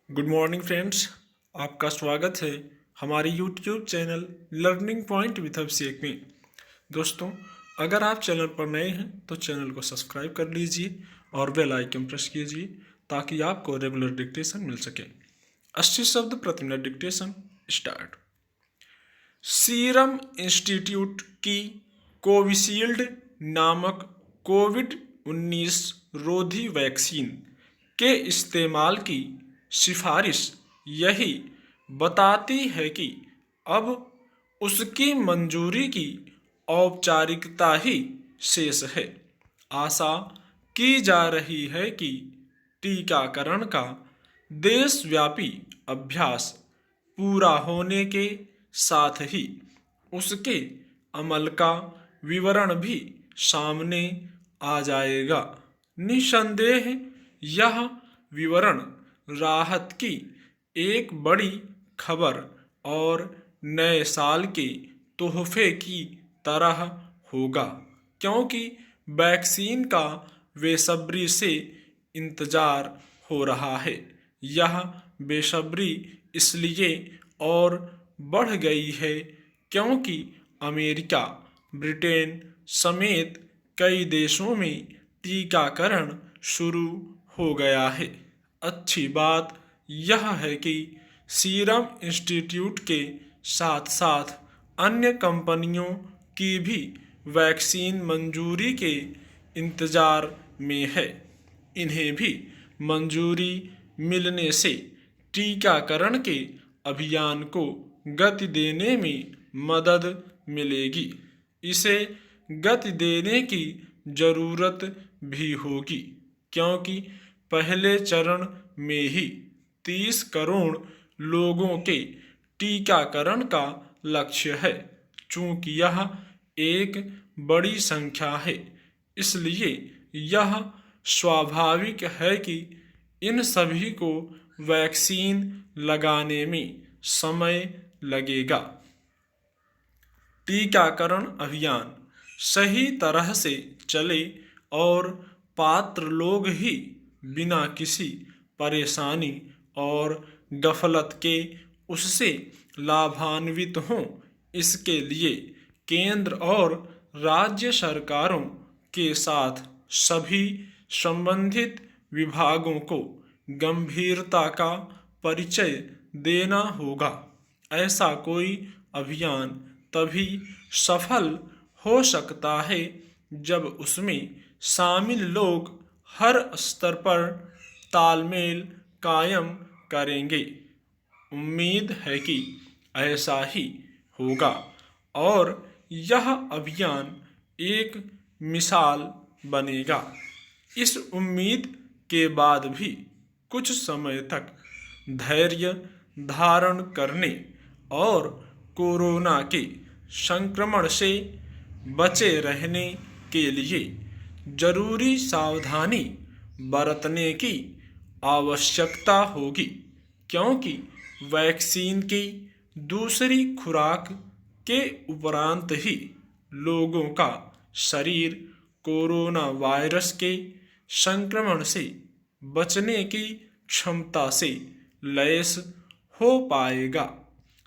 Good morning friends. आपका स्वागत है हमारे YouTube channel learning point with Abhishek में। दोस्तों, अगर आप चैनल पर नए हैं तो चैनल को सब्सक्राइब कर लीजिए और बेल आइकन प्रेस कीजिए ताकि आपको रेगुलर डिक्टेशन मिल सके। 80 शब्द प्रति minute dictation start. Serum institute की कोविशील्ड नामक कोविड-19 रोधी वैक्सीन के इस्तेमाल की सिफारिश यही बताती है कि अब उसकी मंजूरी की औपचारिकता ही शेष है। आशा की जा रही है कि टीकाकरण का देशव्यापी अभ्यास पूरा होने के साथ ही उसके अमल का विवरण भी सामने आ जाएगा। निसंदेह यह विवरण राहत की एक बड़ी खबर और नए साल के तोहफे की तरह होगा, क्योंकि वैक्सीन का बेसब्री से इंतजार हो रहा है। यह बेसब्री इसलिए और बढ़ गई है क्योंकि अमेरिका, ब्रिटेन समेत कई देशों में टीकाकरण शुरू हो गया है। अच्छी बात यह है कि सीरम इंस्टीट्यूट के साथ साथ अन्य कंपनियों की भी वैक्सीन मंजूरी के इंतजार में है। इन्हें भी मंजूरी मिलने से टीकाकरण के अभियान को गति देने में मदद मिलेगी। इसे गति देने की जरूरत भी होगी क्योंकि पहले चरण में ही 30 करोड़ लोगों के टीकाकरण का लक्ष्य है। चूंकि यह एक बड़ी संख्या है, इसलिए यह स्वाभाविक है कि इन सभी को वैक्सीन लगाने में समय लगेगा। टीकाकरण अभियान सही तरह से चले और पात्र लोग ही बिना किसी परेशानी और गफलत के उससे लाभान्वित हों, इसके लिए केंद्र और राज्य सरकारों के साथ सभी संबंधित विभागों को गंभीरता का परिचय देना होगा। ऐसा कोई अभियान तभी सफल हो सकता है जब उसमें शामिल लोग हर स्तर पर तालमेल कायम करेंगे। उम्मीद है कि ऐसा ही होगा और यह अभियान एक मिसाल बनेगा। इस उम्मीद के बाद भी कुछ समय तक धैर्य धारण करने और कोरोना के संक्रमण से बचे रहने के लिए जरूरी सावधानी बरतने की आवश्यकता होगी, क्योंकि वैक्सीन की दूसरी खुराक के उपरांत ही लोगों का शरीर कोरोना वायरस के संक्रमण से बचने की क्षमता से लैस हो पाएगा।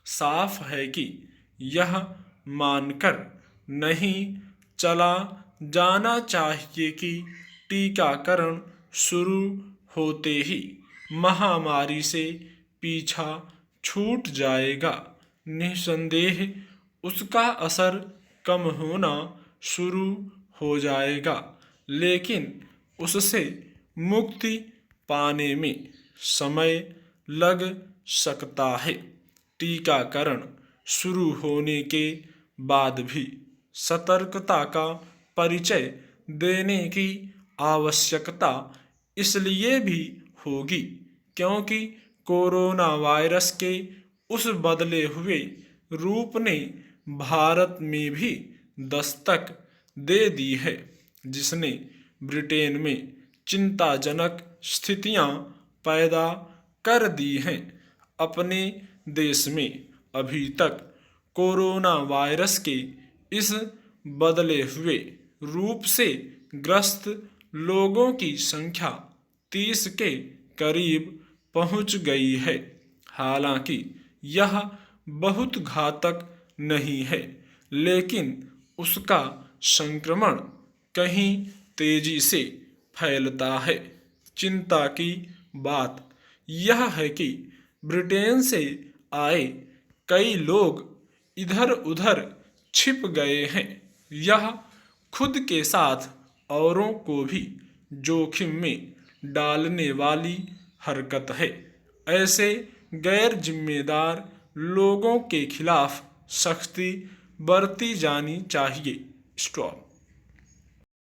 साफ है कि यह मानकर नहीं चला जाना चाहिए कि टीकाकरण शुरू होते ही महामारी से पीछा छूट जाएगा। निसंदेह उसका असर कम होना शुरू हो जाएगा, लेकिन उससे मुक्ति पाने में समय लग सकता है। टीकाकरण शुरू होने के बाद भी सतर्कता का परिचय देने की आवश्यकता इसलिए भी होगी क्योंकि कोरोना वायरस के उस बदले हुए रूप ने भारत में भी दस्तक दे दी है, जिसने ब्रिटेन में चिंताजनक स्थितियां पैदा कर दी हैं। अपने देश में अभी तक कोरोना वायरस के इस बदले हुए रूप से ग्रस्त लोगों की संख्या 30 के करीब पहुंच गई है। हालांकि यह बहुत घातक नहीं है, लेकिन उसका संक्रमण कहीं तेजी से फैलता है। चिंता की बात यह है कि ब्रिटेन से आए कई लोग इधर उधर छिप गए हैं। यह खुद के साथ औरों को भी जोखिम में डालने वाली हरकत है। ऐसे गैर जिम्मेदार लोगों के खिलाफ सख्ती बरती जानी चाहिए। स्टॉप।